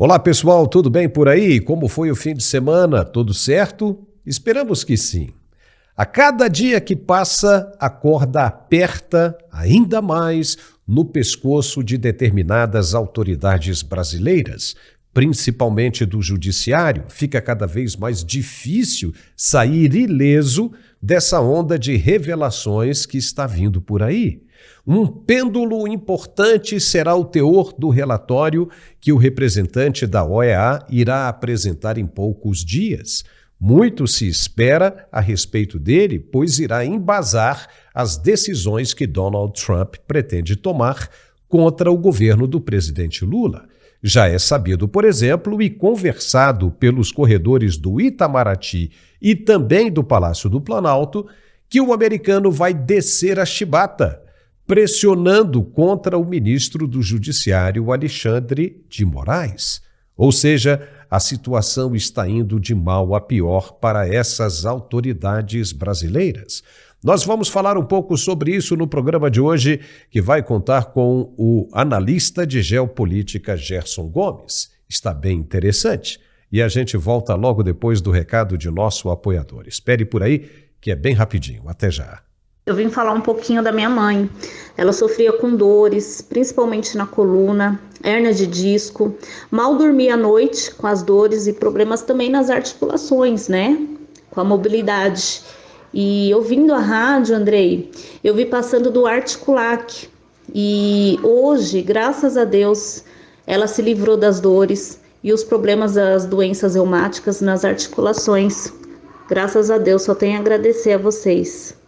Olá pessoal, tudo bem por aí? Como foi o fim de semana? Tudo certo? Esperamos que sim. A cada dia que passa, a corda aperta ainda mais no pescoço de determinadas autoridades brasileiras, principalmente do judiciário. Fica cada vez mais difícil sair ileso dessa onda de revelações que está vindo por aí. Um pêndulo importante será o teor do relatório que o representante da OEA irá apresentar em poucos dias. Muito se espera a respeito dele, pois irá embasar as decisões que Donald Trump pretende tomar contra o governo do presidente Lula. Já é sabido, por exemplo, e conversado pelos corredores do Itamaraty e também do Palácio do Planalto, que o americano vai descer a chibata, pressionando contra o ministro do Judiciário, Alexandre de Moraes. Ou seja, a situação está indo de mal a pior para essas autoridades brasileiras. Nós vamos falar um pouco sobre isso no programa de hoje, que vai contar com o analista de geopolítica Gerson Gomes. Está bem interessante. E a gente volta logo depois do recado de nosso apoiador. Espere por aí, que é bem rapidinho. Até já. Eu vim falar um pouquinho da minha mãe. Ela sofria com dores, principalmente na coluna, hérnia de disco, mal dormia à noite com as dores e problemas também nas articulações, né? Com a mobilidade. E ouvindo a rádio, Andrei, eu vi passando do Articulac. E hoje, graças a Deus, ela se livrou das dores e os problemas das doenças reumáticas nas articulações. Graças a Deus, só tenho a agradecer a vocês.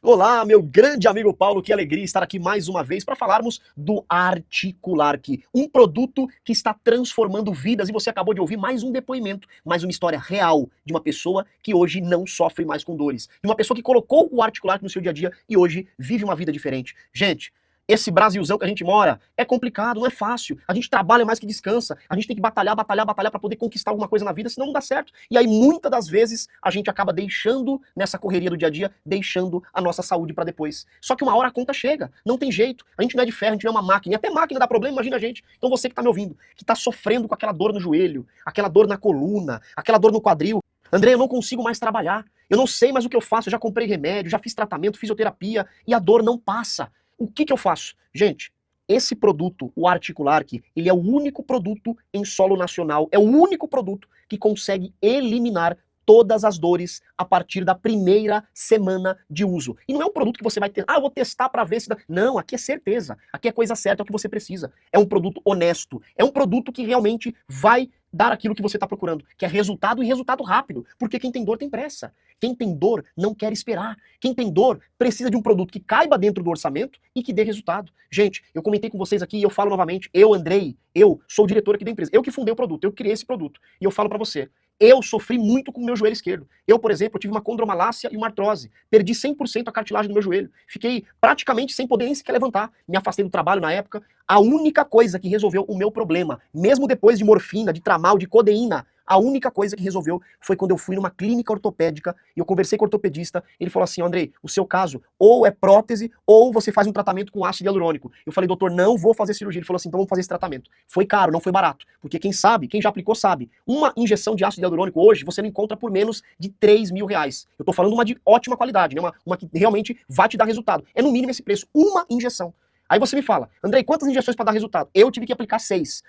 Olá, meu grande amigo Paulo, que alegria estar aqui mais uma vez para falarmos do Articulark, um produto que está transformando vidas, e você acabou de ouvir mais um depoimento, mais uma história real de uma pessoa que hoje não sofre mais com dores, de uma pessoa que colocou o Articulark no seu dia a dia e hoje vive uma vida diferente. Gente, esse Brasilzão que a gente mora é complicado, não é fácil. A gente trabalha mais que descansa. A gente tem que batalhar para poder conquistar alguma coisa na vida, senão não dá certo. E aí, muitas das vezes, a gente acaba deixando, nessa correria do dia a dia, deixando a nossa saúde para depois. Só que uma hora a conta chega, não tem jeito. A gente não é de ferro, a gente não é uma máquina. E até máquina dá problema, imagina a gente. Então você que tá me ouvindo, que tá sofrendo com aquela dor no joelho, aquela dor na coluna, aquela dor no quadril. André, eu não consigo mais trabalhar. Eu não sei mais o que eu faço. Eu já comprei remédio, já fiz tratamento, fisioterapia, e a dor não passa. O que eu faço? Gente, esse produto, o Articulark, ele é o único produto em solo nacional, é o único produto que consegue eliminar todas as dores a partir da primeira semana de uso. E não é um produto que você vai ter, eu vou testar para ver se dá. Não, aqui é certeza, aqui é coisa certa, é o que você precisa. É um produto honesto, é um produto que realmente vai dar aquilo que você está procurando, que é resultado e resultado rápido, porque quem tem dor tem pressa. Quem tem dor não quer esperar. Quem tem dor precisa de um produto que caiba dentro do orçamento e que dê resultado. Gente, eu comentei com vocês aqui e eu falo novamente, eu, Andrei, eu sou o diretor aqui da empresa, eu que fundei o produto, eu criei esse produto, e eu falo para você, eu sofri muito com o meu joelho esquerdo. Eu, por exemplo, tive uma condromalácia e uma artrose. Perdi 100% a cartilagem do meu joelho. Fiquei praticamente sem poder nem sequer levantar. Me afastei do trabalho na época. A única coisa que resolveu o meu problema, mesmo depois de morfina, de tramal, de codeína, a única coisa que resolveu foi quando eu fui numa clínica ortopédica e eu conversei com o ortopedista. Ele falou assim, Andrei, o seu caso ou é prótese ou você faz um tratamento com ácido hialurônico. Eu falei, doutor, não vou fazer cirurgia. Ele falou assim, então vamos fazer esse tratamento. Foi caro, não foi barato. Porque quem sabe, quem já aplicou sabe. Uma injeção de ácido hialurônico hoje você não encontra por menos de 3 mil reais. Eu tô falando uma de ótima qualidade, né? Uma que realmente vai te dar resultado. É no mínimo esse preço, uma injeção. Aí você me fala, Andrei, quantas injeções para dar resultado? Eu tive que aplicar 6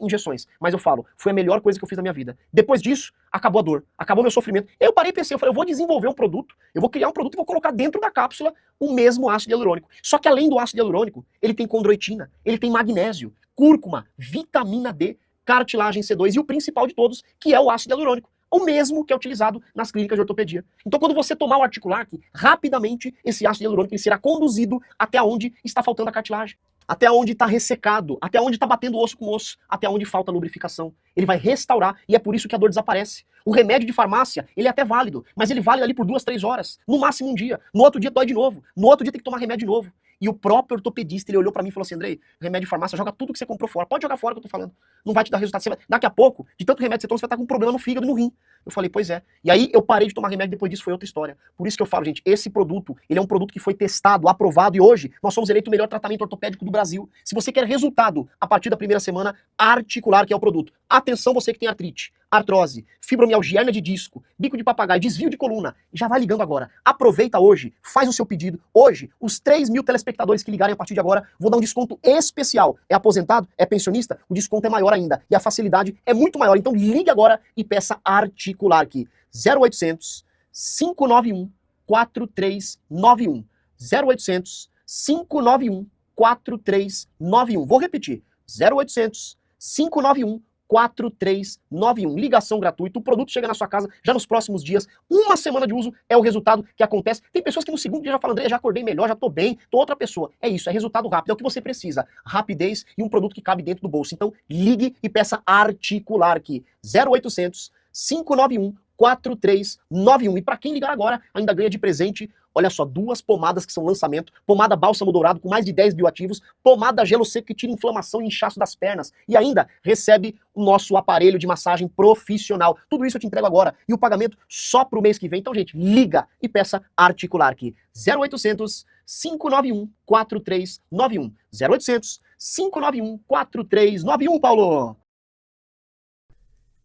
injeções. Mas eu falo, foi a melhor coisa que eu fiz na minha vida. Depois disso, acabou a dor, acabou meu sofrimento. Eu parei e pensei, eu falei, eu vou desenvolver um produto, eu vou criar um produto e vou colocar dentro da cápsula o mesmo ácido hialurônico. Só que além do ácido hialurônico, ele tem condroitina, ele tem magnésio, cúrcuma, vitamina D, cartilagem C2 e o principal de todos, que é o ácido hialurônico. O mesmo que é utilizado nas clínicas de ortopedia. Então, quando você tomar o Articulark, rapidamente esse ácido hialurônico ele será conduzido até onde está faltando a cartilagem, até onde está ressecado, até onde está batendo osso com osso, até onde falta lubrificação. Ele vai restaurar e é por isso que a dor desaparece. O remédio de farmácia, ele é até válido, mas ele vale ali por 2, 3 horas, no máximo um dia. No outro dia dói de novo, no outro dia tem que tomar remédio de novo. E o próprio ortopedista, ele olhou pra mim e falou assim, Andrei, remédio de farmácia, joga tudo que você comprou fora. Pode jogar fora que eu tô falando. Não vai te dar resultado. Daqui a pouco, de tanto remédio que você toma, você vai estar com um problema no fígado e no rim. Eu falei, pois é. E aí eu parei de tomar remédio, depois disso foi outra história. Por isso que eu falo, gente, esse produto, ele é um produto que foi testado, aprovado, e hoje nós somos eleito o melhor tratamento ortopédico do Brasil. Se você quer resultado a partir da primeira semana, Articular, que é o produto. Atenção você que tem artrite, artrose, fibromialgia, hérnia de disco, bico de papagaio, desvio de coluna. Já vai ligando agora. Aproveita hoje, faz o seu pedido. Hoje, os 3.000 telespectadores que ligarem a partir de agora, vou dar um desconto especial. É aposentado? É pensionista? O desconto é maior ainda. E a facilidade é muito maior. Então ligue agora e peça Articular aqui. 0800 591 4391. 0800 591 4391. Vou repetir. 0800 591 4391. Ligação gratuita. O produto chega na sua casa já nos próximos dias. Uma semana de uso é o resultado que acontece. Tem pessoas que no segundo dia já falam, André, já acordei melhor, já tô bem, tô outra pessoa. É isso, é resultado rápido. É o que você precisa. Rapidez e um produto que cabe dentro do bolso. Então, ligue e peça Articular aqui. 0800 591 4391. E para quem ligar agora, ainda ganha de presente, olha só, 2 pomadas que são lançamento, pomada bálsamo dourado com mais de 10 bioativos, pomada gelo seco que tira inflamação e inchaço das pernas, e ainda recebe o nosso aparelho de massagem profissional. Tudo isso eu te entrego agora, e o pagamento só pro mês que vem. Então, gente, liga e peça Articular aqui. 0800 591 4391. 0800 591 4391, Paulo!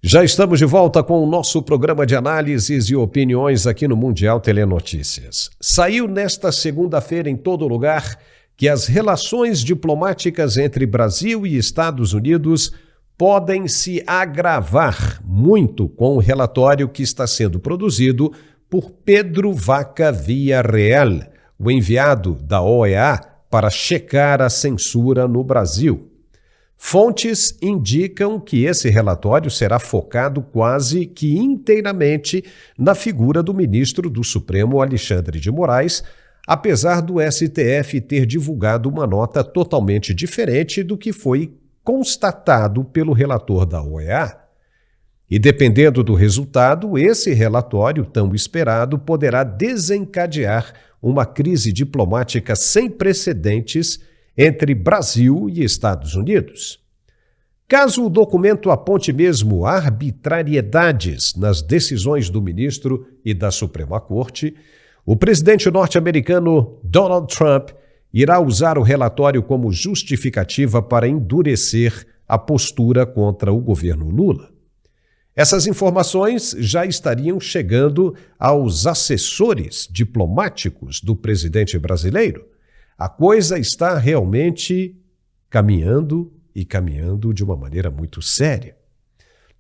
Já estamos de volta com o nosso programa de análises e opiniões aqui no Mundial Telenotícias. Saiu nesta segunda-feira em todo lugar que as relações diplomáticas entre Brasil e Estados Unidos podem se agravar muito com o relatório que está sendo produzido por Pedro Vaca Villarreal, o enviado da OEA para checar a censura no Brasil. Fontes indicam que esse relatório será focado quase que inteiramente na figura do ministro do Supremo Alexandre de Moraes, apesar do STF ter divulgado uma nota totalmente diferente do que foi constatado pelo relator da OEA. E dependendo do resultado, esse relatório tão esperado poderá desencadear uma crise diplomática sem precedentes entre Brasil e Estados Unidos. Caso o documento aponte mesmo arbitrariedades nas decisões do ministro e da Suprema Corte, o presidente norte-americano Donald Trump irá usar o relatório como justificativa para endurecer a postura contra o governo Lula. Essas informações já estariam chegando aos assessores diplomáticos do presidente brasileiro. A coisa está realmente caminhando de uma maneira muito séria.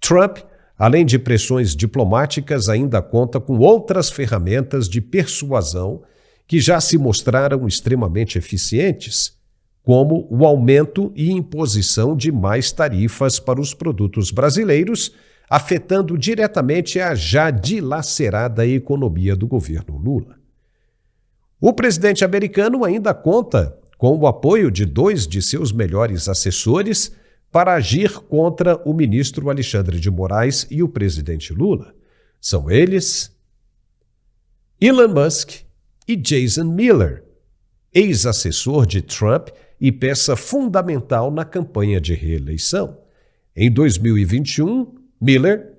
Trump, além de pressões diplomáticas, ainda conta com outras ferramentas de persuasão que já se mostraram extremamente eficientes, como o aumento e imposição de mais tarifas para os produtos brasileiros, afetando diretamente a já dilacerada economia do governo Lula. O presidente americano ainda conta com o apoio de 2 de seus melhores assessores para agir contra o ministro Alexandre de Moraes e o presidente Lula. São eles Elon Musk e Jason Miller, ex-assessor de Trump e peça fundamental na campanha de reeleição. Em 2021, Miller,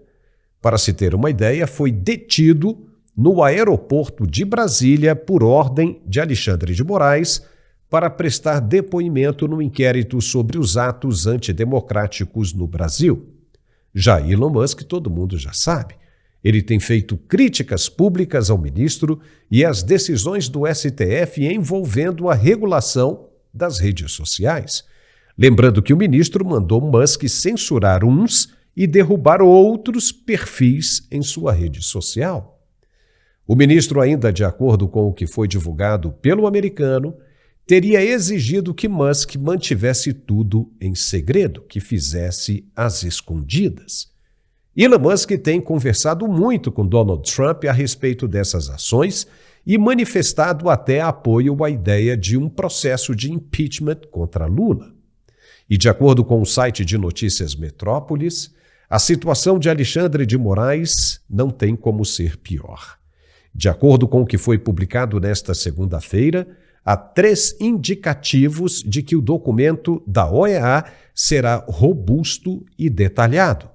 para se ter uma ideia, foi detido no aeroporto de Brasília por ordem de Alexandre de Moraes para prestar depoimento no inquérito sobre os atos antidemocráticos no Brasil. Já Elon Musk, todo mundo já sabe. Ele tem feito críticas públicas ao ministro e às decisões do STF envolvendo a regulação das redes sociais. Lembrando que o ministro mandou Musk censurar uns e derrubar outros perfis em sua rede social. O ministro, ainda de acordo com o que foi divulgado pelo americano, teria exigido que Musk mantivesse tudo em segredo, que fizesse às escondidas. Elon Musk tem conversado muito com Donald Trump a respeito dessas ações e manifestado até apoio à ideia de um processo de impeachment contra Lula. E de acordo com o site de notícias Metrópolis, a situação de Alexandre de Moraes não tem como ser pior. De acordo com o que foi publicado nesta segunda-feira, há 3 indicativos de que o documento da OEA será robusto e detalhado.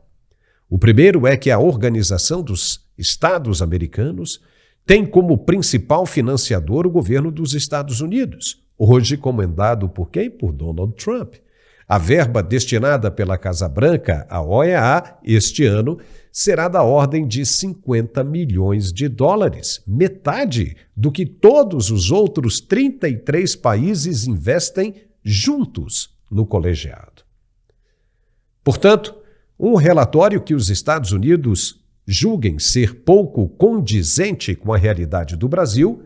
O primeiro é que a Organização dos Estados Americanos tem como principal financiador o governo dos Estados Unidos, hoje comandado por quem? Por Donald Trump. A verba destinada pela Casa Branca à OEA este ano será da ordem de 50 milhões de dólares, metade do que todos os outros 33 países investem juntos no colegiado. Portanto, um relatório que os Estados Unidos julguem ser pouco condizente com a realidade do Brasil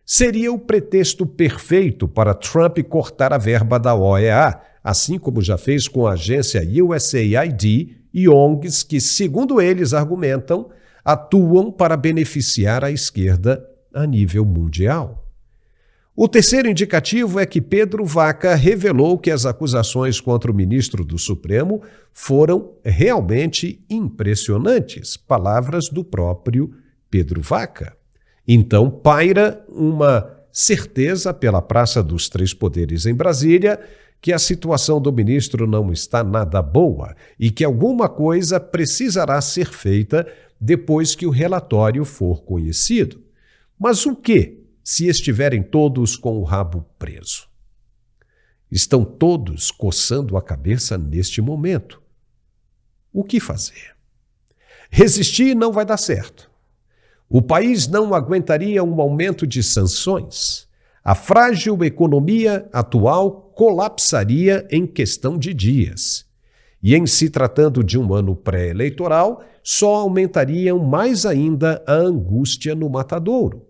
seria o pretexto perfeito para Trump cortar a verba da OEA, assim como já fez com a agência USAID e ONGs que, segundo eles argumentam, atuam para beneficiar a esquerda a nível mundial. O terceiro indicativo é que Pedro Vaca revelou que as acusações contra o ministro do Supremo foram realmente impressionantes, palavras do próprio Pedro Vaca. Então paira uma certeza pela Praça dos Três Poderes em Brasília que a situação do ministro não está nada boa e que alguma coisa precisará ser feita depois que o relatório for conhecido. Mas o quê? Se estiverem todos com o rabo preso. Estão todos coçando a cabeça neste momento. O que fazer? Resistir não vai dar certo. O país não aguentaria um aumento de sanções. A frágil economia atual colapsaria em questão de dias. E em se tratando de um ano pré-eleitoral, só aumentariam mais ainda a angústia no matadouro.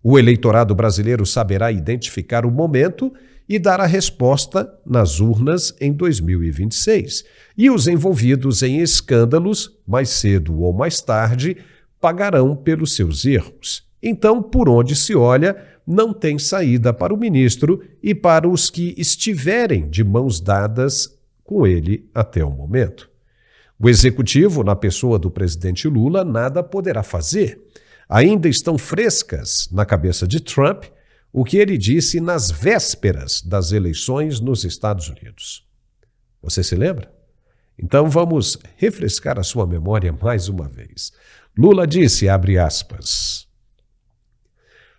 O eleitorado brasileiro saberá identificar o momento e dar a resposta nas urnas em 2026. E os envolvidos em escândalos, mais cedo ou mais tarde, pagarão pelos seus erros. Então, por onde se olha, não tem saída para o ministro e para os que estiverem de mãos dadas com ele até o momento. O executivo, na pessoa do presidente Lula, nada poderá fazer. Ainda estão frescas na cabeça de Trump o que ele disse nas vésperas das eleições nos Estados Unidos. Você se lembra? Então vamos refrescar a sua memória mais uma vez. Lula disse, abre aspas,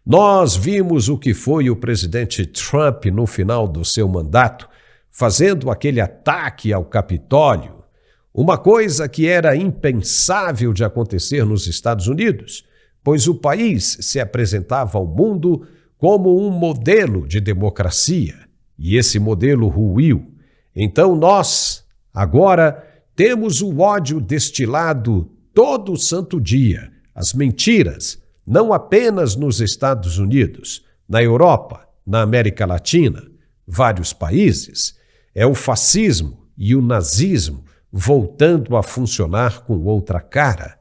nós vimos o que foi o presidente Trump no final do seu mandato, fazendo aquele ataque ao Capitólio, uma coisa que era impensável de acontecer nos Estados Unidos, pois o país se apresentava ao mundo como um modelo de democracia, e esse modelo ruiu. Então nós, agora, temos o ódio destilado todo santo dia, as mentiras, não apenas nos Estados Unidos, na Europa, na América Latina, vários países. É o fascismo e o nazismo voltando a funcionar com outra cara.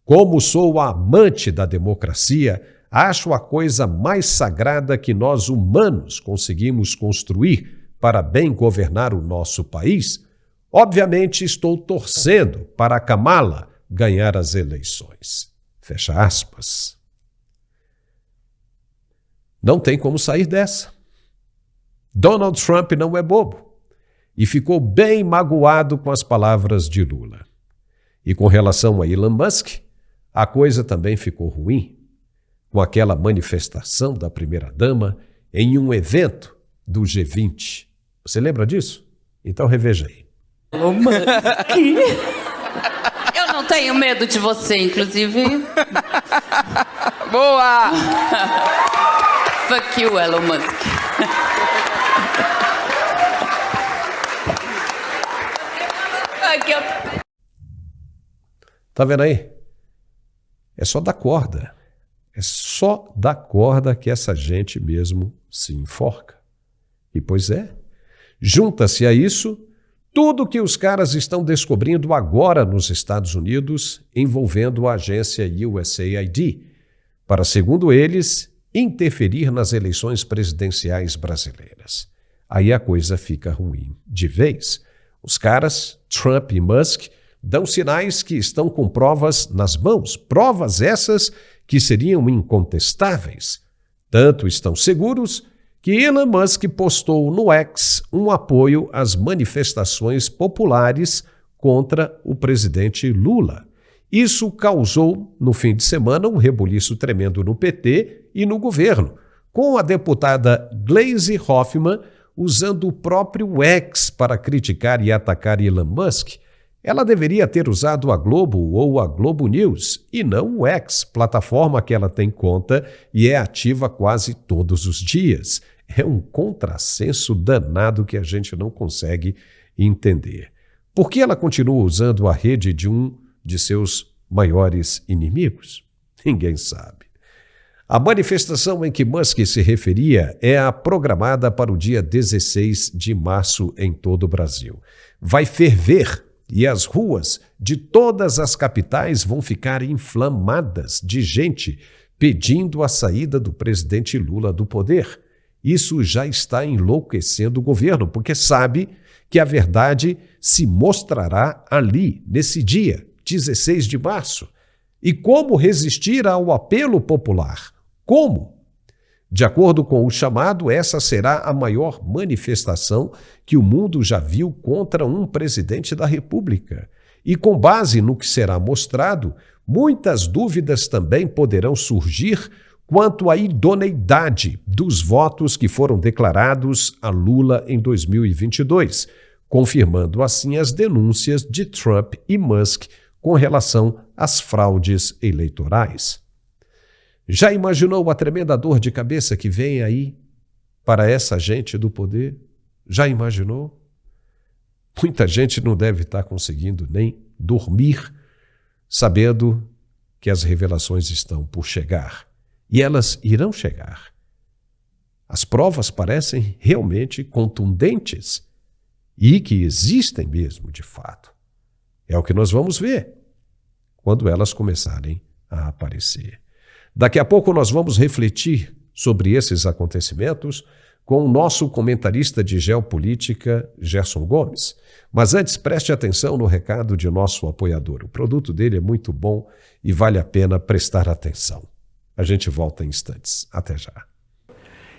Como sou amante da democracia, acho a coisa mais sagrada que nós humanos conseguimos construir para bem governar o nosso país. Obviamente estou torcendo para a Kamala ganhar as eleições. Fecha aspas. Não tem como sair dessa. Donald Trump não é bobo e ficou bem magoado com as palavras de Lula. E com relação a Elon Musk, a coisa também ficou ruim, com aquela manifestação da primeira-dama em um evento do G20. Você lembra disso? Então reveja aí. Elon Musk. Eu não tenho medo de você, inclusive. Boa! Fuck you, Elon Musk. Tá vendo aí? É só dar corda. É só dar corda que essa gente mesmo se enforca. E pois é, junta-se a isso tudo que os caras estão descobrindo agora nos Estados Unidos envolvendo a agência USAID, para, segundo eles, interferir nas eleições presidenciais brasileiras. Aí a coisa fica ruim de vez. Os caras, Trump e Musk, dão sinais que estão com provas nas mãos, provas essas que seriam incontestáveis. Tanto estão seguros que Elon Musk postou no X um apoio às manifestações populares contra o presidente Lula. Isso causou, no fim de semana, um rebuliço tremendo no PT e no governo, com a deputada Gleisi Hoffmann usando o próprio X para criticar e atacar Elon Musk. Ela deveria ter usado a Globo ou a Globo News, e não o X, plataforma que ela tem conta e é ativa quase todos os dias. É um contrassenso danado que a gente não consegue entender. Por que ela continua usando a rede de um de seus maiores inimigos? Ninguém sabe. A manifestação em que Musk se referia é a programada para o dia 16 de março em todo o Brasil. Vai ferver e as ruas de todas as capitais vão ficar inflamadas de gente pedindo a saída do presidente Lula do poder. Isso já está enlouquecendo o governo, porque sabe que a verdade se mostrará ali, nesse dia, 16 de março. E como resistir ao apelo popular? Como? De acordo com o chamado, essa será a maior manifestação que o mundo já viu contra um presidente da República. E com base no que será mostrado, muitas dúvidas também poderão surgir quanto à idoneidade dos votos que foram declarados a Lula em 2022, confirmando assim as denúncias de Trump e Musk com relação às fraudes eleitorais. Já imaginou a tremenda dor de cabeça que vem aí para essa gente do poder? Já imaginou? Muita gente não deve estar conseguindo nem dormir, sabendo que as revelações estão por chegar. E elas irão chegar. As provas parecem realmente contundentes e que existem mesmo, de fato. É o que nós vamos ver quando elas começarem a aparecer. Daqui a pouco nós vamos refletir sobre esses acontecimentos com o nosso comentarista de geopolítica, Gerson Gomes. Mas antes, preste atenção no recado de nosso apoiador. O produto dele é muito bom e vale a pena prestar atenção. A gente volta em instantes. Até já.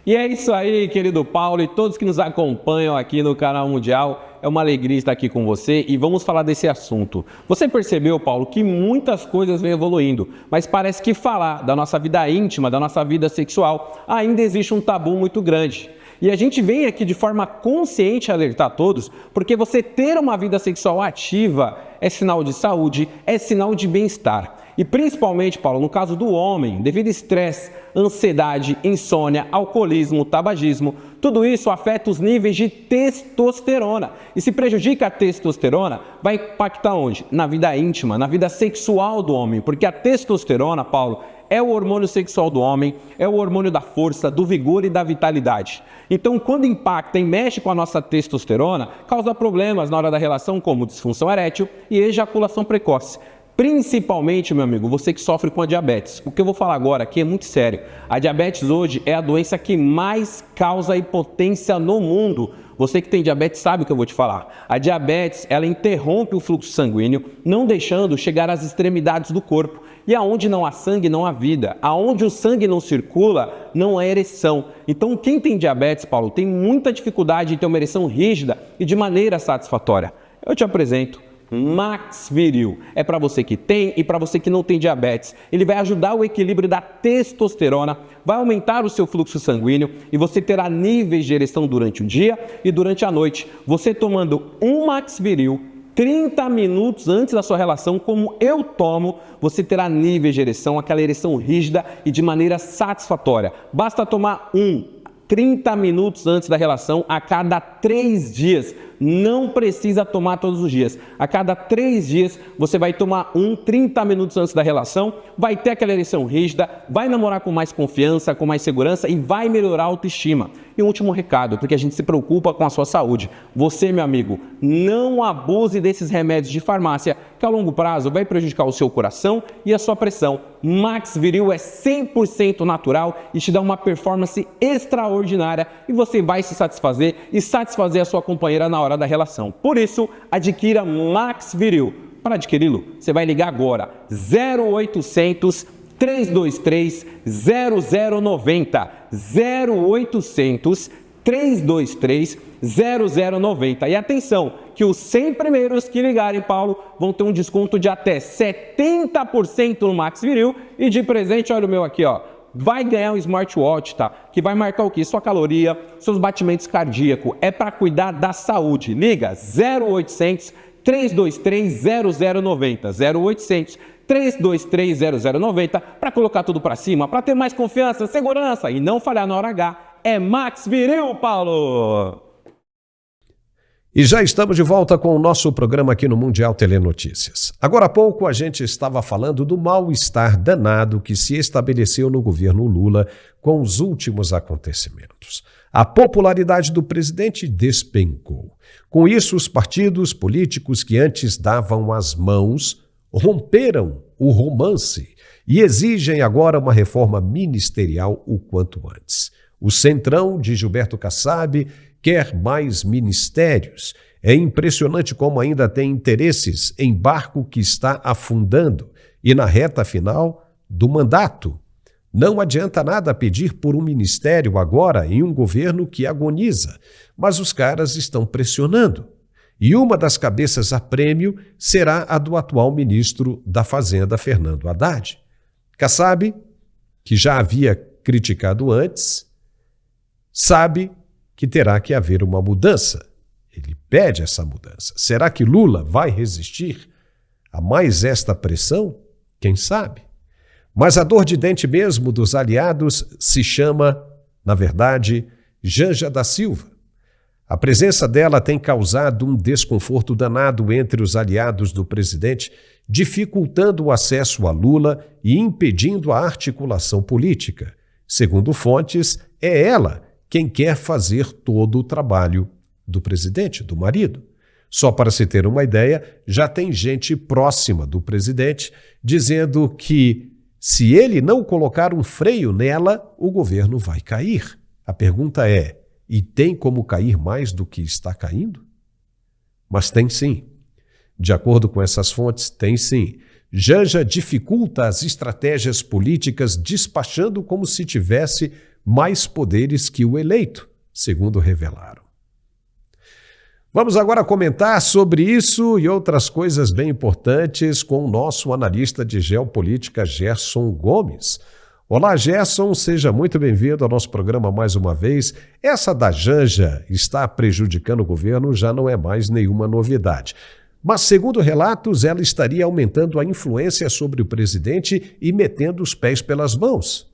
E é isso aí, querido Paulo e todos que nos acompanham aqui no Canal Mundial. É uma alegria estar aqui com você e vamos falar desse assunto. Você percebeu, Paulo, que muitas coisas vêm evoluindo, mas parece que falar da nossa vida íntima, da nossa vida sexual, ainda existe um tabu muito grande. E a gente vem aqui de forma consciente alertar todos, porque você ter uma vida sexual ativa é sinal de saúde, é sinal de bem-estar. E principalmente, Paulo, no caso do homem, devido a estresse, ansiedade, insônia, alcoolismo, tabagismo, tudo isso afeta os níveis de testosterona. E se prejudica a testosterona, vai impactar onde? Na vida íntima, na vida sexual do homem. Porque a testosterona, Paulo, é o hormônio sexual do homem, é o hormônio da força, do vigor e da vitalidade. Então, quando impacta e mexe com a nossa testosterona, causa problemas na hora da relação, como disfunção erétil e ejaculação precoce. Principalmente, meu amigo, você que sofre com a diabetes. O que eu vou falar agora aqui é muito sério. A diabetes hoje é a doença que mais causa impotência no mundo. Você que tem diabetes sabe o que eu vou te falar. A diabetes, ela interrompe o fluxo sanguíneo, não deixando chegar às extremidades do corpo. E aonde não há sangue, não há vida. Aonde o sangue não circula, não há ereção. Então, quem tem diabetes, Paulo, tem muita dificuldade em ter uma ereção rígida e de maneira satisfatória. Eu te apresento Max Viril. É para você que tem e para você que não tem diabetes. Ele vai ajudar o equilíbrio da testosterona, vai aumentar o seu fluxo sanguíneo e você terá níveis de ereção durante o dia e durante a noite. Você tomando um Max Viril 30 minutos antes da sua relação, como eu tomo, você terá níveis de ereção, aquela ereção rígida e de maneira satisfatória. Basta tomar 30 minutos antes da relação a cada 3 dias. Não precisa tomar todos os dias. A cada 3 dias você vai tomar 30 minutos antes da relação, vai ter aquela ereção rígida, vai namorar com mais confiança, com mais segurança e vai melhorar a autoestima. E um último recado, porque a gente se preocupa com a sua saúde. Você, meu amigo, não abuse desses remédios de farmácia, que a longo prazo vai prejudicar o seu coração e a sua pressão. Max Viril é 100% natural e te dá uma performance extraordinária e você vai se satisfazer e satisfazer a sua companheira na hora da relação. Por isso, adquira Max Viril. Para adquiri-lo, você vai ligar agora 0800 323 0090 0800 0090. E atenção, que os 100 primeiros que ligarem, Paulo, vão ter um desconto de até 70% no Max Viril. E de presente, olha o meu aqui, ó. Vai ganhar um smartwatch, tá? Que vai marcar o quê? Sua caloria, seus batimentos cardíacos. É para cuidar da saúde. Liga 0800 323 0090. 0800 323 0090 para colocar tudo para cima, para ter mais confiança, segurança e não falhar na hora H. É Max Viril, Paulo! E já estamos de volta com o nosso programa aqui no Mundial Telenotícias. Agora há pouco a gente estava falando do mal-estar danado que se estabeleceu no governo Lula com os últimos acontecimentos. A popularidade do presidente despencou. Com isso, os partidos políticos que antes davam as mãos romperam o romance e exigem agora uma reforma ministerial o quanto antes. O Centrão de Gilberto Kassab quer mais ministérios. É impressionante como ainda tem interesses em barco que está afundando e na reta final do mandato. Não adianta nada pedir por um ministério agora em um governo que agoniza, mas os caras estão pressionando. E uma das cabeças a prêmio será a do atual ministro da Fazenda, Fernando Haddad. Kassab, que já havia criticado antes, sabe que terá que haver uma mudança. Ele pede essa mudança. Será que Lula vai resistir a mais esta pressão? Quem sabe? Mas a dor de dente mesmo dos aliados se chama, na verdade, Janja da Silva. A presença dela tem causado um desconforto danado entre os aliados do presidente, dificultando o acesso a Lula e impedindo a articulação política. Segundo fontes, é ela quem quer fazer todo o trabalho do presidente, do marido. Só para se ter uma ideia, já tem gente próxima do presidente dizendo que se ele não colocar um freio nela, o governo vai cair. A pergunta é, e tem como cair mais do que está caindo? Mas tem sim. De acordo com essas fontes, tem sim. Janja dificulta as estratégias políticas despachando como se tivesse mais poderes que o eleito, segundo revelaram. Vamos agora comentar sobre isso e outras coisas bem importantes com o nosso analista de geopolítica, Gerson Gomes. Olá, Gerson, seja muito bem-vindo ao nosso programa mais uma vez. Essa da Janja está prejudicando o governo já não é mais nenhuma novidade. Mas, segundo relatos, ela estaria aumentando a influência sobre o presidente e metendo os pés pelas mãos.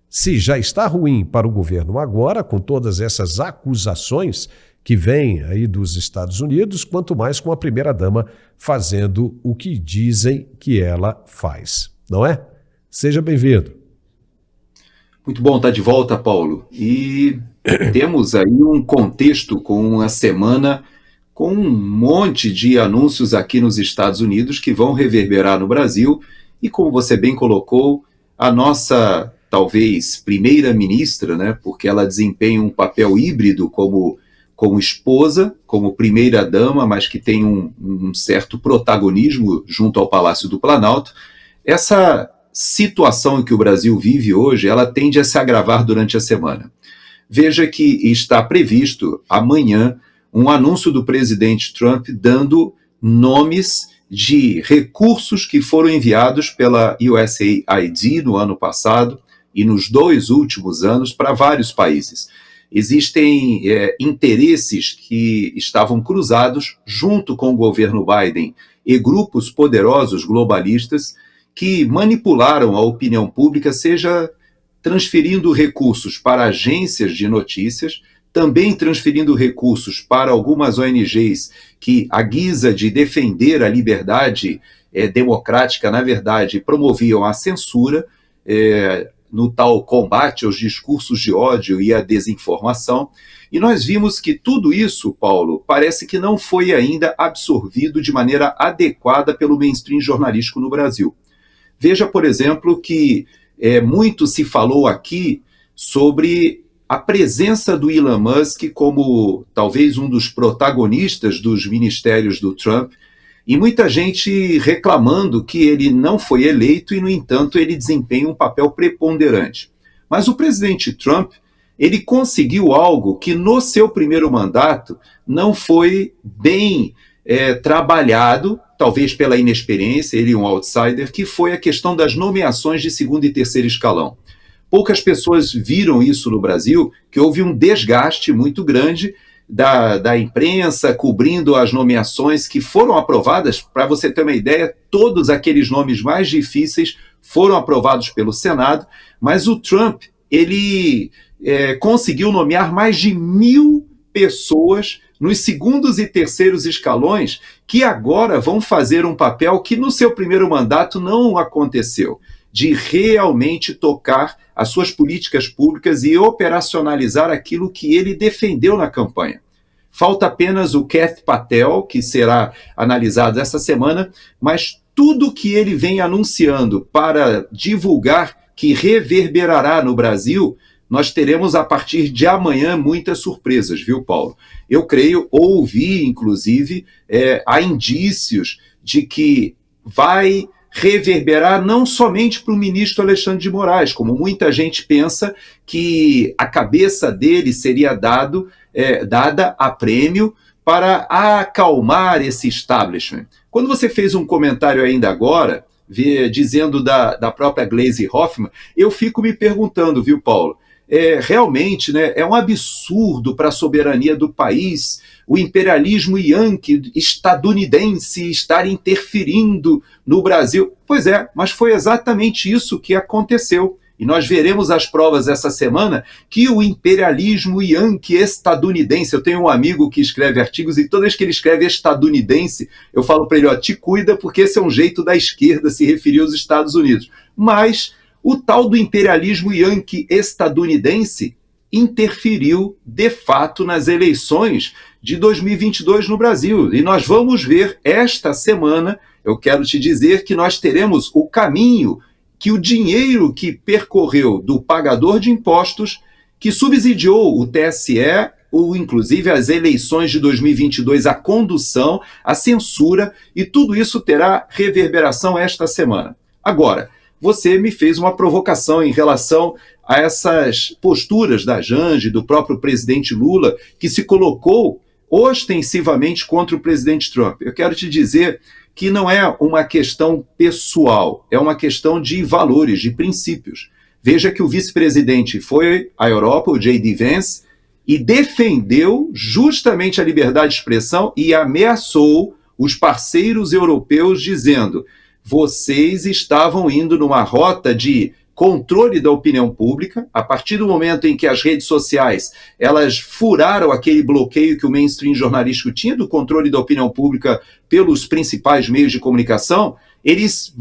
Se já está ruim para o governo agora, com todas essas acusações que vêm aí dos Estados Unidos, quanto mais com a primeira-dama fazendo o que dizem que ela faz, não é? Seja bem-vindo. Muito bom estar de volta, Paulo. E temos aí um contexto com uma semana com um monte de anúncios aqui nos Estados Unidos que vão reverberar no Brasil e, como você bem colocou, a nossa, talvez, primeira-ministra, né, porque ela desempenha um papel híbrido como esposa, como primeira-dama, mas que tem um certo protagonismo junto ao Palácio do Planalto. Essa situação em que o Brasil vive hoje, ela tende a se agravar durante a semana. Veja que está previsto amanhã um anúncio do presidente Trump dando nomes de recursos que foram enviados pela USAID no ano passado e nos 2 últimos anos para vários países. Existem interesses que estavam cruzados junto com o governo Biden e grupos poderosos globalistas que manipularam a opinião pública, seja transferindo recursos para agências de notícias, também transferindo recursos para algumas ONGs que, à guisa de defender a liberdade democrática, na verdade, promoviam a censura no tal combate aos discursos de ódio e à desinformação. E nós vimos que tudo isso, Paulo, parece que não foi ainda absorvido de maneira adequada pelo mainstream jornalístico no Brasil. Veja, por exemplo, que muito se falou aqui sobre a presença do Elon Musk como talvez um dos protagonistas dos ministérios do Trump, e muita gente reclamando que ele não foi eleito e, no entanto, ele desempenha um papel preponderante. Mas o presidente Trump ele conseguiu algo que no seu primeiro mandato não foi bem trabalhado, talvez pela inexperiência, ele é um outsider, que foi a questão das nomeações de segundo e terceiro escalão. Poucas pessoas viram isso no Brasil, que houve um desgaste muito grande da imprensa cobrindo as nomeações que foram aprovadas. Para você ter uma ideia, todos aqueles nomes mais difíceis foram aprovados pelo Senado, mas o Trump, ele conseguiu nomear mais de 1.000 pessoas nos segundos e terceiros escalões, que agora vão fazer um papel que no seu primeiro mandato não aconteceu, de realmente tocar as suas políticas públicas e operacionalizar aquilo que ele defendeu na campanha. Falta apenas o Keith Patel, que será analisado essa semana, mas tudo que ele vem anunciando para divulgar que reverberará no Brasil, nós teremos a partir de amanhã muitas surpresas, viu, Paulo? Eu creio, ouvi, inclusive, há indícios de que vai reverberar não somente para o ministro Alexandre de Moraes, como muita gente pensa que a cabeça dele seria dada a prêmio para acalmar esse establishment. Quando você fez um comentário ainda agora, dizendo da própria Gleisi Hoffmann, eu fico me perguntando, viu, Paulo? Realmente, né, é um absurdo para a soberania do país o imperialismo yankee estadunidense estar interferindo no Brasil. Pois é, mas foi exatamente isso que aconteceu. E nós veremos as provas essa semana que o imperialismo yankee estadunidense, eu tenho um amigo que escreve artigos e toda vez que ele escreve estadunidense, eu falo para ele, te cuida porque esse é um jeito da esquerda se referir aos Estados Unidos. Mas o tal do imperialismo yankee estadunidense interferiu, de fato, nas eleições de 2022 no Brasil. E nós vamos ver esta semana, eu quero te dizer que nós teremos o caminho que o dinheiro que percorreu do pagador de impostos, que subsidiou o TSE, inclusive as eleições de 2022, a condução, a censura, e tudo isso terá reverberação esta semana. Agora, você me fez uma provocação em relação a essas posturas da Janja, do próprio presidente Lula, que se colocou ostensivamente contra o presidente Trump. Eu quero te dizer que não é uma questão pessoal, é uma questão de valores, de princípios. Veja que o vice-presidente foi à Europa, o J.D. Vance, e defendeu justamente a liberdade de expressão e ameaçou os parceiros europeus dizendo: vocês estavam indo numa rota de controle da opinião pública, a partir do momento em que as redes sociais elas furaram aquele bloqueio que o mainstream jornalístico tinha do controle da opinião pública pelos principais meios de comunicação, eles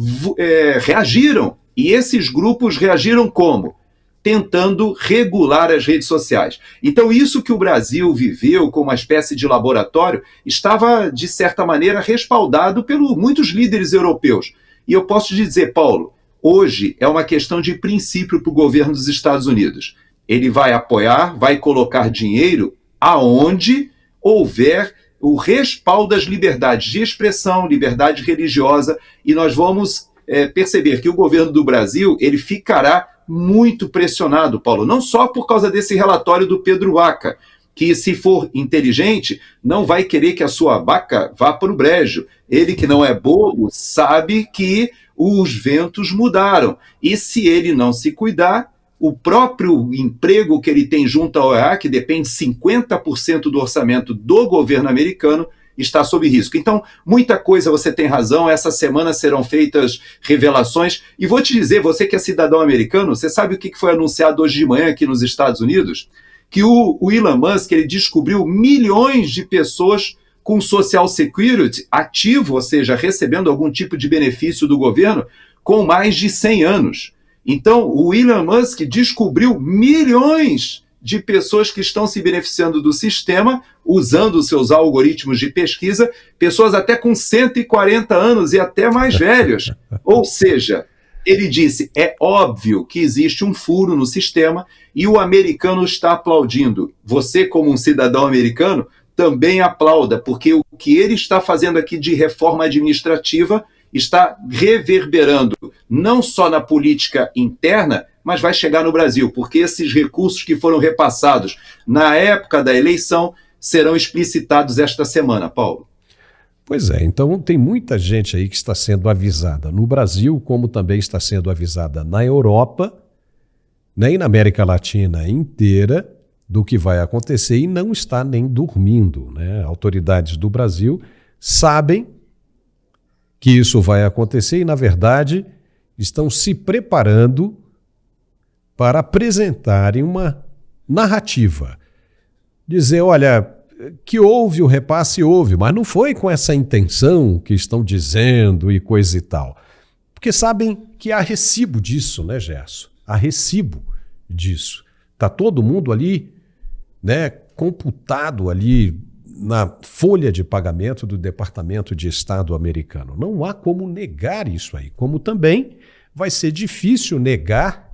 reagiram. E esses grupos reagiram como? Tentando regular as redes sociais. Então isso que o Brasil viveu como uma espécie de laboratório estava, de certa maneira, respaldado por muitos líderes europeus. E eu posso te dizer, Paulo, hoje é uma questão de princípio para o governo dos Estados Unidos. Ele vai apoiar, vai colocar dinheiro aonde houver o respaldo das liberdades de expressão, liberdade religiosa, e nós vamos perceber que o governo do Brasil ele ficará muito pressionado, Paulo, não só por causa desse relatório do Pedro Vaca, que se for inteligente, não vai querer que a sua vaca vá para o brejo. Ele que não é bobo, sabe que os ventos mudaram. E se ele não se cuidar, o próprio emprego que ele tem junto à OEA, que depende 50% do orçamento do governo americano, está sob risco. Então, muita coisa, você tem razão, essa semana serão feitas revelações, e vou te dizer, você que é cidadão americano, você sabe o que foi anunciado hoje de manhã aqui nos Estados Unidos? Que o Elon Musk ele descobriu milhões de pessoas com Social Security ativo, ou seja, recebendo algum tipo de benefício do governo, com mais de 100 anos. Então, o Elon Musk descobriu milhões de pessoas que estão se beneficiando do sistema, usando os seus algoritmos de pesquisa, pessoas até com 140 anos e até mais velhos. Ou seja, ele disse, é óbvio que existe um furo no sistema e o americano está aplaudindo. Você, como um cidadão americano, também aplauda, porque o que ele está fazendo aqui de reforma administrativa está reverberando não só na política interna, mas vai chegar no Brasil, porque esses recursos que foram repassados na época da eleição serão explicitados esta semana, Paulo. Pois é, então tem muita gente aí que está sendo avisada no Brasil, como também está sendo avisada na Europa, né, e na América Latina inteira, do que vai acontecer e não está nem dormindo, né? Autoridades do Brasil sabem que isso vai acontecer e, na verdade, estão se preparando para apresentarem uma narrativa. Dizer, olha, que houve o repasse, houve, mas não foi com essa intenção que estão dizendo e coisa e tal. Porque sabem que há recibo disso, né, Gerson? Há recibo disso. Está todo mundo ali, né, computado ali na folha de pagamento do Departamento de Estado americano. Não há como negar isso aí, como também vai ser difícil negar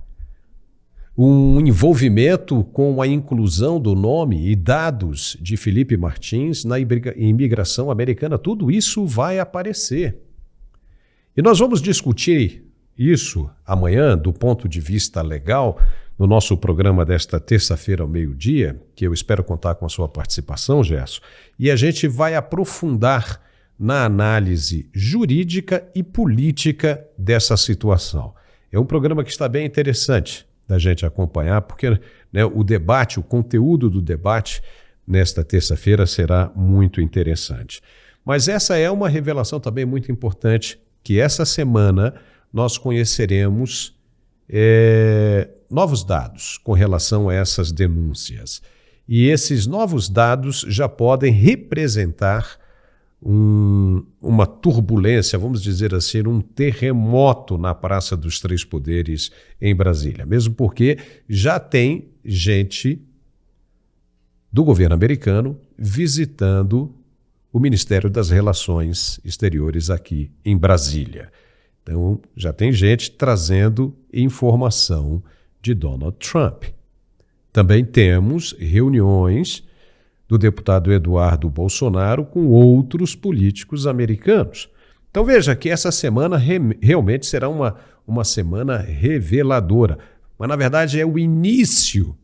um envolvimento com a inclusão do nome e dados de Felipe Martins na imigração americana. Tudo isso vai aparecer. E nós vamos discutir isso amanhã, do ponto de vista legal, no nosso programa desta terça-feira ao meio-dia, que eu espero contar com a sua participação, Gerson, e a gente vai aprofundar na análise jurídica e política dessa situação. É um programa que está bem interessante da gente acompanhar, porque, né, o debate, o conteúdo do debate nesta terça-feira será muito interessante. Mas essa é uma revelação também muito importante, que essa semana nós conheceremos novos dados com relação a essas denúncias. E esses novos dados já podem representar uma turbulência, vamos dizer assim, um terremoto na Praça dos Três Poderes em Brasília. Mesmo porque já tem gente do governo americano visitando o Ministério das Relações Exteriores aqui em Brasília. Então, já tem gente trazendo informação de Donald Trump. Também temos reuniões do deputado Eduardo Bolsonaro com outros políticos americanos. Então veja que essa semana realmente será uma semana reveladora. Mas, na verdade, é o início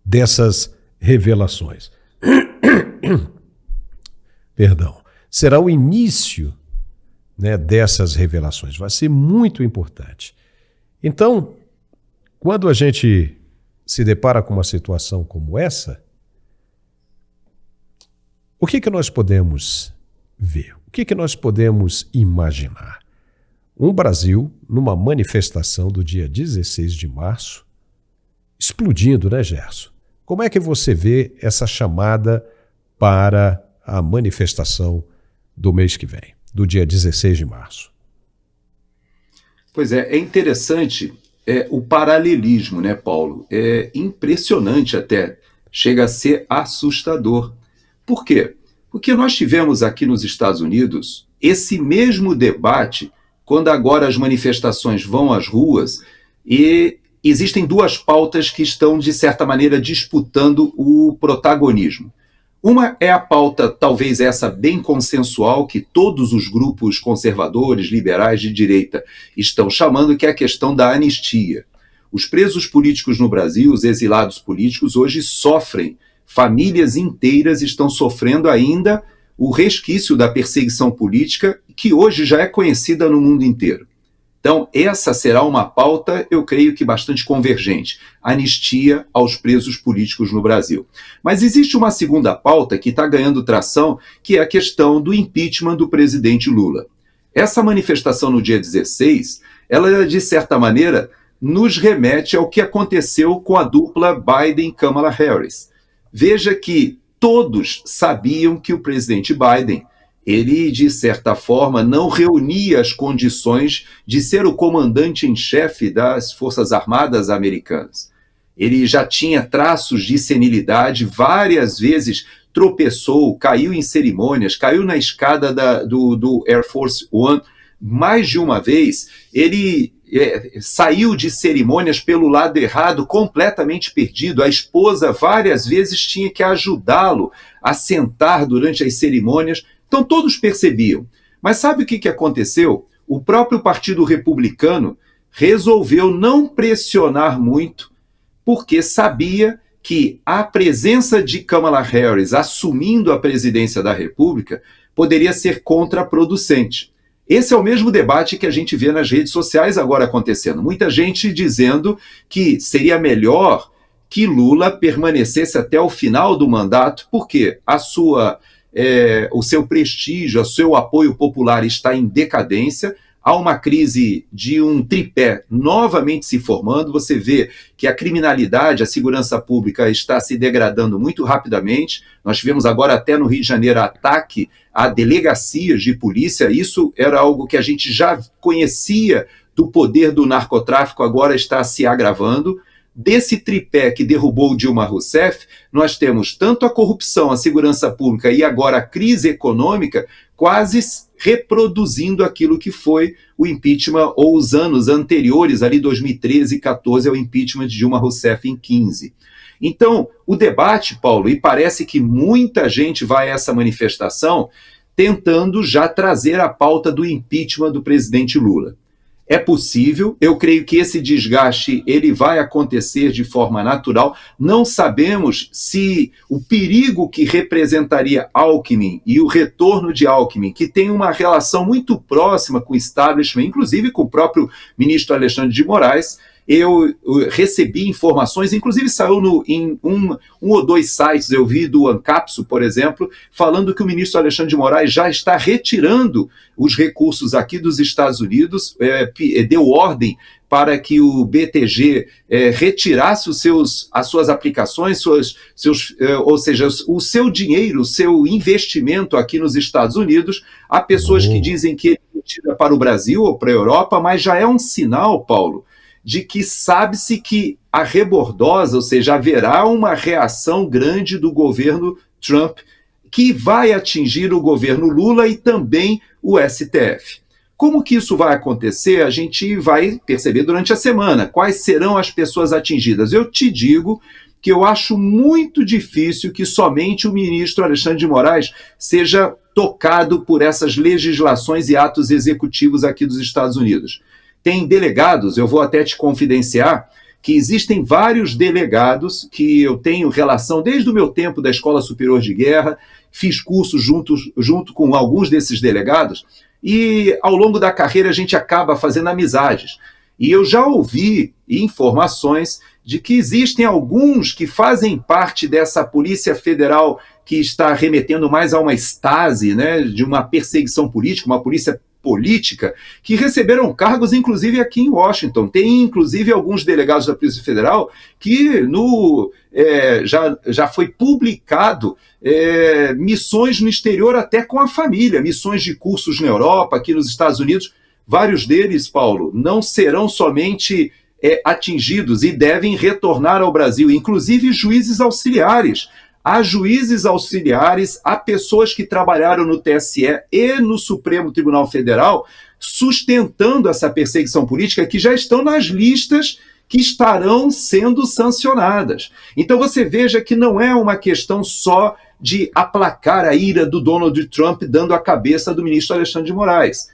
dessas revelações. Perdão. Será o início, né, dessas revelações. Vai ser muito importante. Então, quando a gente se depara com uma situação como essa, o que nós podemos ver? O que nós podemos imaginar? Um Brasil numa manifestação do dia 16 de março, explodindo, né, Gerson? Como é que você vê essa chamada para a manifestação do mês que vem, do dia 16 de março? Pois é interessante o paralelismo, né, Paulo? É impressionante até, chega a ser assustador. Por quê? Porque nós tivemos aqui nos Estados Unidos esse mesmo debate quando agora as manifestações vão às ruas e existem duas pautas que estão, de certa maneira, disputando o protagonismo. Uma é a pauta, talvez essa bem consensual, que todos os grupos conservadores, liberais de direita estão chamando, que é a questão da anistia. Os presos políticos no Brasil, os exilados políticos, hoje sofrem. Famílias inteiras estão sofrendo ainda o resquício da perseguição política, que hoje já é conhecida no mundo inteiro. Então, essa será uma pauta, eu creio que bastante convergente, anistia aos presos políticos no Brasil. Mas existe uma segunda pauta que está ganhando tração, que é a questão do impeachment do presidente Lula. Essa manifestação no dia 16, ela, de certa maneira, nos remete ao que aconteceu com a dupla Biden-Kamala Harris. Veja que todos sabiam que o presidente Biden, ele, de certa forma, não reunia as condições de ser o comandante em chefe das Forças Armadas americanas. Ele já tinha traços de senilidade, várias vezes tropeçou, caiu em cerimônias, caiu na escada do Air Force One, mais de uma vez. Ele saiu de cerimônias pelo lado errado, completamente perdido. A esposa várias vezes tinha que ajudá-lo a sentar durante as cerimônias. Então todos percebiam. Mas sabe o que aconteceu? O próprio Partido Republicano resolveu não pressionar muito, porque sabia que a presença de Kamala Harris assumindo a presidência da República poderia ser contraproducente. Esse é o mesmo debate que a gente vê nas redes sociais agora acontecendo. Muita gente dizendo que seria melhor que Lula permanecesse até o final do mandato, porque o seu prestígio, o seu apoio popular está em decadência. Há uma crise de um tripé novamente se formando. Você vê que a criminalidade, a segurança pública está se degradando muito rapidamente. Nós tivemos agora até no Rio de Janeiro ataque a delegacias de polícia. Isso era algo que a gente já conhecia do poder do narcotráfico, agora está se agravando. Desse tripé que derrubou Dilma Rousseff, nós temos tanto a corrupção, a segurança pública e agora a crise econômica quase reproduzindo aquilo que foi o impeachment ou os anos anteriores, ali 2013 e 14, ao impeachment de Dilma Rousseff em 15. Então, o debate, Paulo, e parece que muita gente vai a essa manifestação tentando já trazer a pauta do impeachment do presidente Lula. É possível, eu creio que esse desgaste ele vai acontecer de forma natural. Não sabemos se o perigo que representaria Alckmin e o retorno de Alckmin, que tem uma relação muito próxima com o establishment, inclusive com o próprio ministro Alexandre de Moraes. Eu recebi informações, inclusive saiu em um ou dois sites, eu vi do Ancapso, por exemplo, falando que o ministro Alexandre de Moraes já está retirando os recursos aqui dos Estados Unidos, deu ordem para que o BTG retirasse as suas aplicações, ou seja, o seu dinheiro, o seu investimento aqui nos Estados Unidos. Há pessoas que dizem que ele retira para o Brasil ou para a Europa, mas já é um sinal, Paulo, de que sabe-se que a rebordosa, ou seja, haverá uma reação grande do governo Trump que vai atingir o governo Lula e também o STF. Como que isso vai acontecer? A gente vai perceber durante a semana. Quais serão as pessoas atingidas? Eu te digo que eu acho muito difícil que somente o ministro Alexandre de Moraes seja tocado por essas legislações e atos executivos aqui dos Estados Unidos. Tem delegados, eu vou até te confidenciar, que existem vários delegados que eu tenho relação desde o meu tempo da Escola Superior de Guerra, fiz cursos junto com alguns desses delegados, e ao longo da carreira a gente acaba fazendo amizades. E eu já ouvi informações de que existem alguns que fazem parte dessa Polícia Federal que está remetendo mais a uma Stasi, né, de uma perseguição política, uma polícia política, que receberam cargos, inclusive aqui em Washington. Tem, inclusive, alguns delegados da Polícia Federal que já foi publicado missões no exterior até com a família, missões de cursos na Europa, aqui nos Estados Unidos. Vários deles, Paulo, não serão somente atingidos e devem retornar ao Brasil, inclusive juízes auxiliares. Há juízes auxiliares, há pessoas que trabalharam no TSE e no Supremo Tribunal Federal sustentando essa perseguição política, que já estão nas listas que estarão sendo sancionadas. Então você veja que não é uma questão só de aplacar a ira do Donald Trump dando a cabeça do ministro Alexandre de Moraes.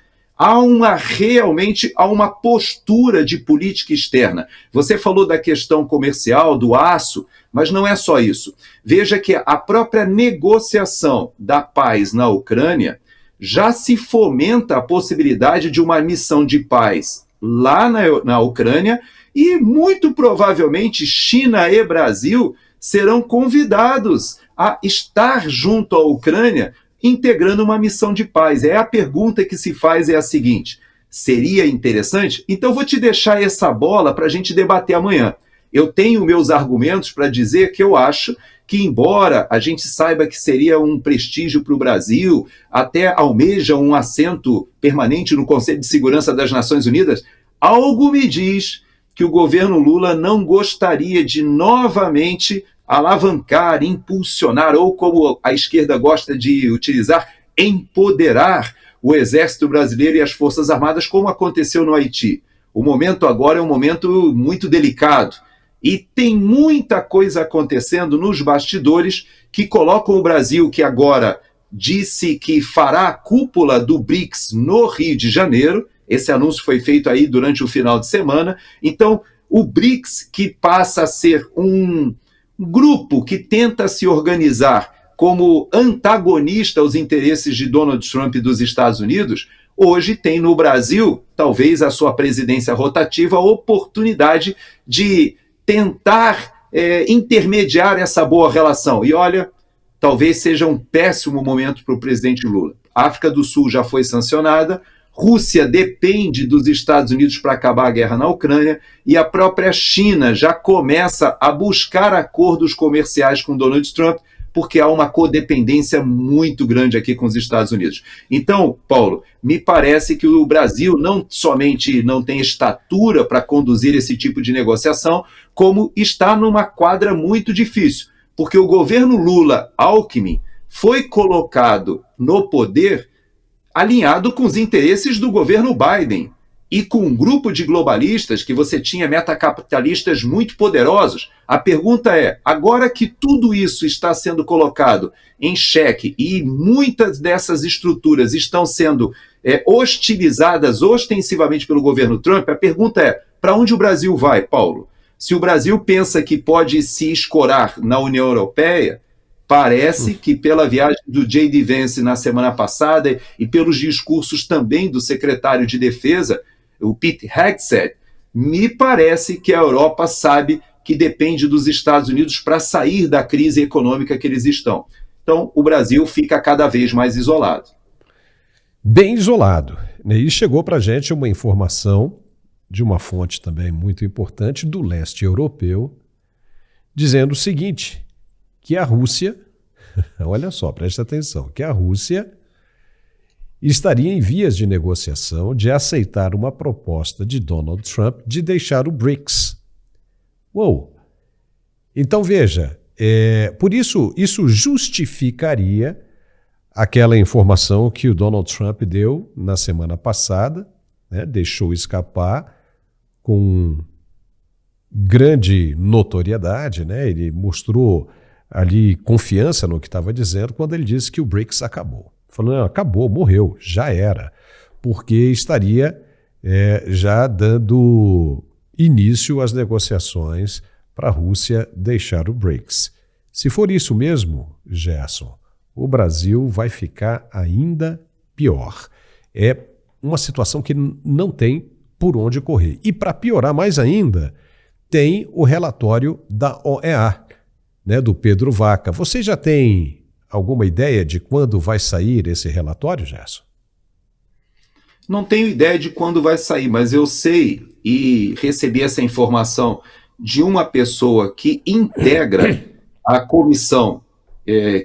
Realmente há uma postura de política externa. Você falou da questão comercial, do aço, mas não é só isso. Veja que a própria negociação da paz na Ucrânia já se fomenta a possibilidade de uma missão de paz lá na Ucrânia e, muito provavelmente, China e Brasil serão convidados a estar junto à Ucrânia integrando uma missão de paz. A pergunta que se faz é a seguinte: seria interessante? Então vou te deixar essa bola para a gente debater amanhã. Eu tenho meus argumentos para dizer que eu acho que, embora a gente saiba que seria um prestígio para o Brasil, até almeja um assento permanente no Conselho de Segurança das Nações Unidas, algo me diz que o governo Lula não gostaria de novamente alavancar, impulsionar, ou como a esquerda gosta de utilizar, empoderar o Exército Brasileiro e as Forças Armadas, como aconteceu no Haiti. O momento agora é um momento muito delicado. E tem muita coisa acontecendo nos bastidores que colocam o Brasil, que agora disse que fará a cúpula do BRICS no Rio de Janeiro, Esse anúncio foi feito aí durante o final de semana. Então, o BRICS, que passa a ser um grupo que tenta se organizar como antagonista aos interesses de Donald Trump e dos Estados Unidos, hoje tem no Brasil, talvez a sua presidência rotativa, a oportunidade de tentar intermediar essa boa relação. E olha, talvez seja um péssimo momento para o presidente Lula. A África do Sul já foi sancionada, Rússia depende dos Estados Unidos para acabar a guerra na Ucrânia e a própria China já começa a buscar acordos comerciais com Donald Trump, porque há uma codependência muito grande aqui com os Estados Unidos. Então, Paulo, me parece que o Brasil não somente não tem estatura para conduzir esse tipo de negociação, como está numa quadra muito difícil, porque o governo Lula-Alckmin foi colocado no poder alinhado com os interesses do governo Biden e com um grupo de globalistas que você tinha metacapitalistas muito poderosos. A pergunta é, agora que tudo isso está sendo colocado em xeque e muitas dessas estruturas estão sendo hostilizadas ostensivamente pelo governo Trump, a pergunta é, para onde o Brasil vai, Paulo? Se o Brasil pensa que pode se escorar na União Europeia, parece que pela viagem do J.D. Vance na semana passada e pelos discursos também do secretário de Defesa, o Pete Hegseth, me parece que a Europa sabe que depende dos Estados Unidos para sair da crise econômica que eles estão. Então, o Brasil fica cada vez mais isolado. Bem isolado. E chegou para a gente uma informação de uma fonte também muito importante do leste europeu, dizendo o seguinte, que a Rússia, olha só, preste atenção, que a Rússia estaria em vias de negociação de aceitar uma proposta de Donald Trump de deixar o BRICS. Uou! Então veja, por isso justificaria aquela informação que o Donald Trump deu na semana passada, né, deixou escapar com grande notoriedade, né, ele mostrou ali confiança no que estava dizendo quando ele disse que o BRICS acabou. Falando, não, acabou, morreu, já era, porque estaria já dando início às negociações para a Rússia deixar o BRICS. Se for isso mesmo, Gerson, o Brasil vai ficar ainda pior. É uma situação que não tem por onde correr. E para piorar mais ainda, tem o relatório da OEA, né, do Pedro Vaca. Você já tem alguma ideia de quando vai sair esse relatório, Gerson? Não tenho ideia de quando vai sair, mas eu sei e recebi essa informação de uma pessoa que integra a comissão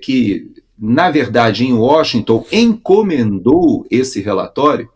que, na verdade, em Washington, encomendou esse relatório,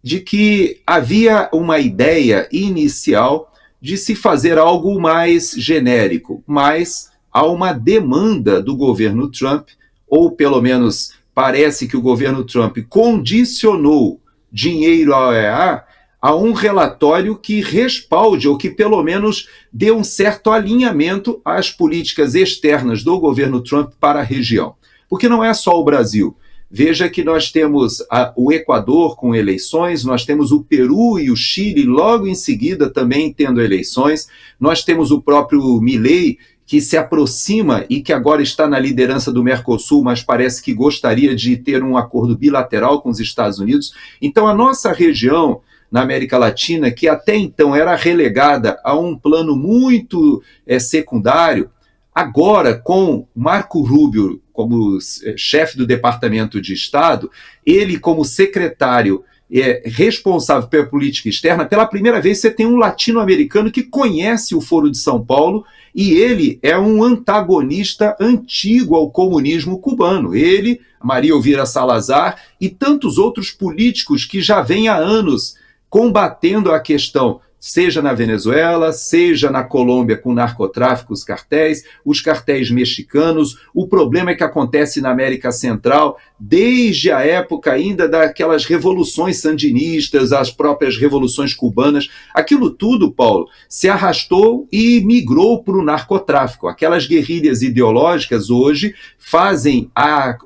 de que havia uma ideia inicial de se fazer algo mais genérico, mas há uma demanda do governo Trump, ou pelo menos parece que o governo Trump condicionou dinheiro à OEA a um relatório que respalde, ou que pelo menos dê um certo alinhamento às políticas externas do governo Trump para a região. Porque não é só o Brasil. Veja que nós temos o Equador com eleições, nós temos o Peru e o Chile logo em seguida também tendo eleições, nós temos o próprio Milei, que se aproxima e que agora está na liderança do Mercosul, mas parece que gostaria de ter um acordo bilateral com os Estados Unidos. Então, a nossa região, na América Latina, que até então era relegada a um plano muito secundário, agora, com Marco Rubio como chefe do Departamento de Estado, ele como secretário responsável pela política externa, pela primeira vez você tem um latino-americano que conhece o Foro de São Paulo e ele é um antagonista antigo ao comunismo cubano. Ele, Maria Elvira Salazar e tantos outros políticos que já vêm há anos combatendo a questão, seja na Venezuela, seja na Colômbia com narcotráfico, os cartéis mexicanos, o problema é que acontece na América Central, desde a época ainda daquelas revoluções sandinistas, as próprias revoluções cubanas, aquilo tudo, Paulo, se arrastou e migrou para o narcotráfico. Aquelas guerrilhas ideológicas hoje fazem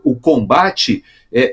o combate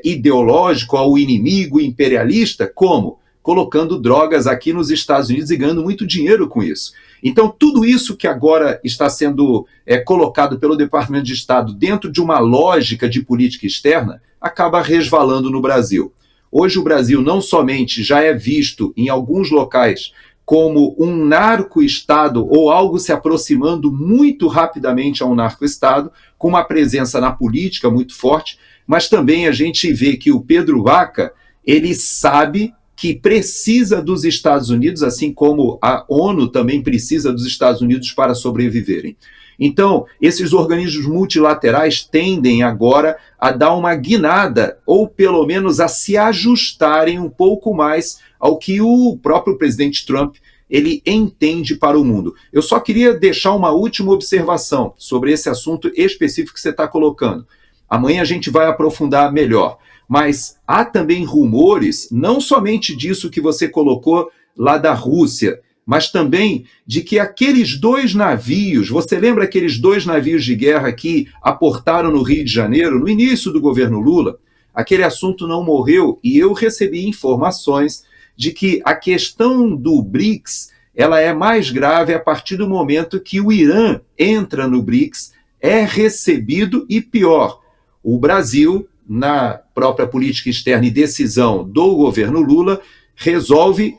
ideológico ao inimigo imperialista como? colocando drogas aqui nos Estados Unidos e ganhando muito dinheiro com isso. Então, tudo isso que agora está sendo colocado pelo Departamento de Estado dentro de uma lógica de política externa, acaba resvalando no Brasil. Hoje o Brasil não somente já é visto em alguns locais como um narco-estado ou algo se aproximando muito rapidamente a um narco-estado, com uma presença na política muito forte, mas também a gente vê que o Pedro Vaca, ele sabe que precisa dos Estados Unidos, assim como a ONU também precisa dos Estados Unidos para sobreviverem. Então, esses organismos multilaterais tendem agora a dar uma guinada, ou pelo menos a se ajustarem um pouco mais ao que o próprio presidente Trump ele entende para o mundo. Eu só queria deixar uma última observação sobre esse assunto específico que você está colocando. Amanhã a gente vai aprofundar melhor. Mas há também rumores, não somente disso que você colocou lá da Rússia, mas também de que aqueles 2 navios, você lembra aqueles 2 navios de guerra que aportaram no Rio de Janeiro, no início do governo Lula? Aquele assunto não morreu e eu recebi informações de que a questão do BRICS ela é mais grave a partir do momento que o Irã entra no BRICS, é recebido e pior, o Brasil, na própria política externa e decisão do governo Lula, resolve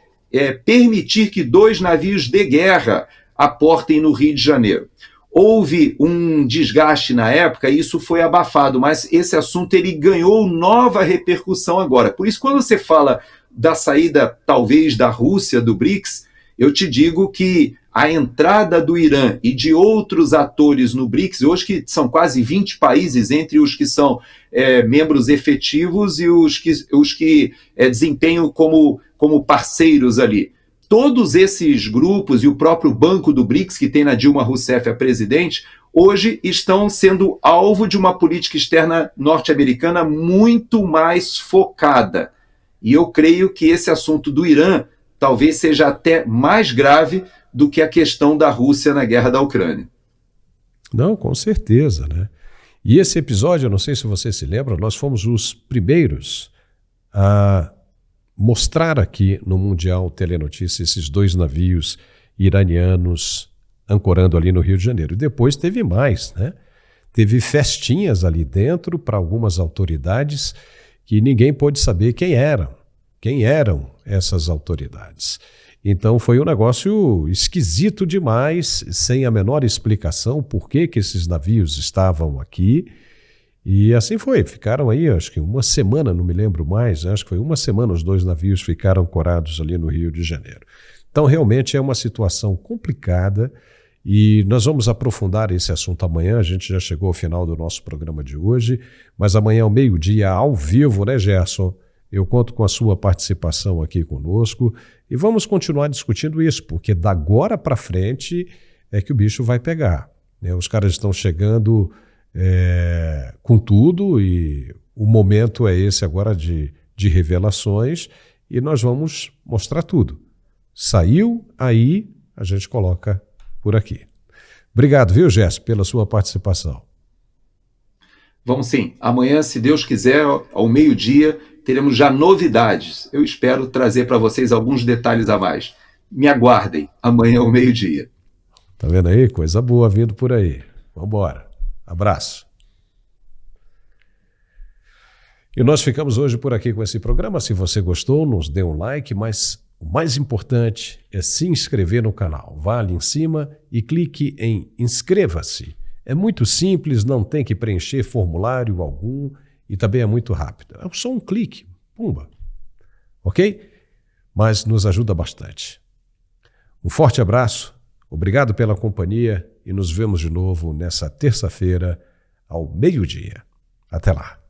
permitir que 2 navios de guerra aportem no Rio de Janeiro. Houve um desgaste na época e isso foi abafado, mas esse assunto ele ganhou nova repercussão agora. Por isso, quando você fala da saída, talvez, da Rússia, do BRICS, eu te digo que a entrada do Irã e de outros atores no BRICS, hoje que são quase 20 países, entre os que são membros efetivos e os que desempenham como parceiros ali. Todos esses grupos e o próprio Banco do BRICS, que tem na Dilma Rousseff a presidente, hoje estão sendo alvo de uma política externa norte-americana muito mais focada. E eu creio que esse assunto do Irã talvez seja até mais grave do que a questão da Rússia na guerra da Ucrânia. Não, com certeza, né? E esse episódio, eu não sei se você se lembra, nós fomos os primeiros a mostrar aqui no Mundial Telenotícias esses 2 navios iranianos ancorando ali no Rio de Janeiro. Depois teve mais, né? Teve festinhas ali dentro para algumas autoridades que ninguém pôde saber quem eram essas autoridades. Então foi um negócio esquisito demais, sem a menor explicação por que esses navios estavam aqui. E assim foi, ficaram aí acho que uma semana, não me lembro mais, acho que foi uma semana os 2 navios ficaram ancorados ali no Rio de Janeiro. Então realmente é uma situação complicada e nós vamos aprofundar esse assunto amanhã, a gente já chegou ao final do nosso programa de hoje, mas amanhã ao meio-dia, ao vivo, né, Gerson? Eu conto com a sua participação aqui conosco e vamos continuar discutindo isso, porque da agora para frente é que o bicho vai pegar, né? Os caras estão chegando com tudo e o momento é esse agora de revelações e nós vamos mostrar tudo. Saiu, aí a gente coloca por aqui. Obrigado, viu, Gerson, pela sua participação. Vamos sim. Amanhã, se Deus quiser, ao meio-dia, teremos já novidades. Eu espero trazer para vocês alguns detalhes a mais. Me aguardem, amanhã ao meio-dia. Tá vendo aí? Coisa boa vindo por aí. Vamos embora. Abraço. E nós ficamos hoje por aqui com esse programa. Se você gostou, nos dê um like, mas o mais importante é se inscrever no canal. Vá ali em cima e clique em inscreva-se. É muito simples, não tem que preencher formulário algum e também é muito rápido. É só um clique, pumba. Ok? Mas nos ajuda bastante. Um forte abraço, obrigado pela companhia e nos vemos de novo nessa terça-feira ao meio-dia. Até lá.